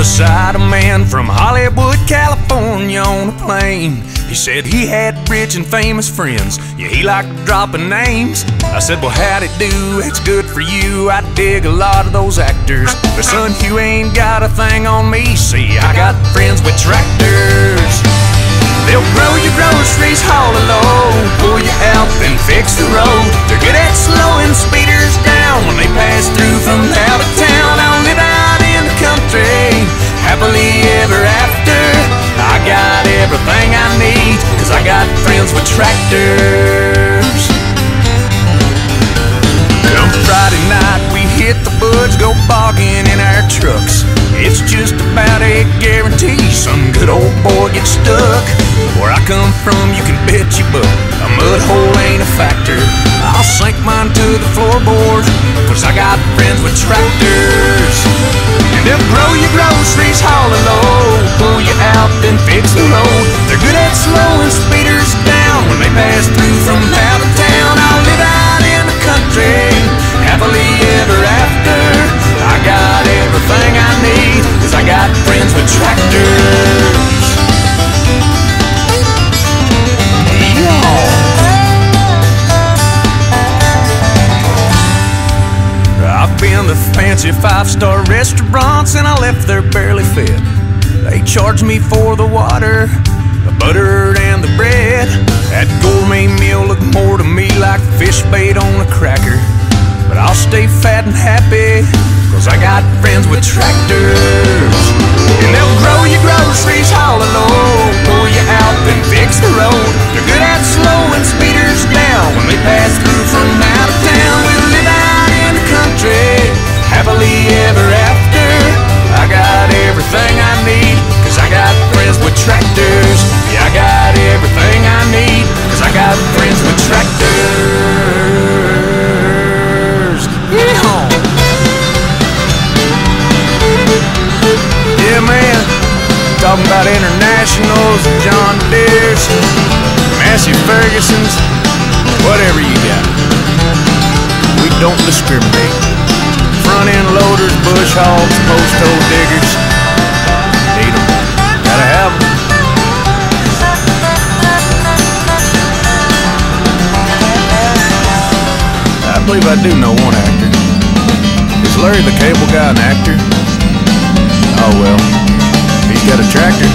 beside a man from Hollywood, California on a plane. He said he had rich and famous friends, yeah, he liked dropping names. I said, well, how'd it do? It's good for you. I dig a lot of those actors, but son, you ain't got a thing on me. See, I got friends with tractors. They'll grow your groceries, haul a load, pull you out, then fix the road. They're good at slowing speeders down when they pass through from out of town. I'll live out in the country, happily ever after. I got everything I need, 'cause I got friends with tractors. Come Friday night, we hit the woods, go bogging in our trucks. It's just about a guarantee some good old boy gets stuck. Where I come from, you can bet your butt a mud hole ain't a factor. I'll sink mine to the floorboard, 'cause I got friends with tractors. And they'll grow your groceries, haul a load, pull you out, then fix the road. They're good at slowing speeders down when they pass through from out of town. I'll live out in the country, happily ever after. I got everything I need, 'cause I got friends with tractors. I've been to fancy 5-star restaurants and I left there barely fed. They charged me for the water, the butter and the bread. That gourmet meal looked more to me like fish bait on a cracker. But I'll stay fat and happy, 'cause I got friends with tractors. And they'll grow your groceries, haul a load, pull you out, then fix the road. They're good at slowing speeders down when they pass through from out of town. We'll live out in the country, happily ever after. I got everything I need, 'cause I got friends with tractors. Yeah, I got everything I need, 'cause I got friends with tractors. Yeah, man, talking about internationals, John Deere's, Massey Ferguson's, whatever you got. We don't discriminate. Front end loaders, bush hogs, post hole diggers, need them, gotta have them. I believe I do know one actor. Is Larry the Cable Guy an actor? Oh well, he's got a tractor.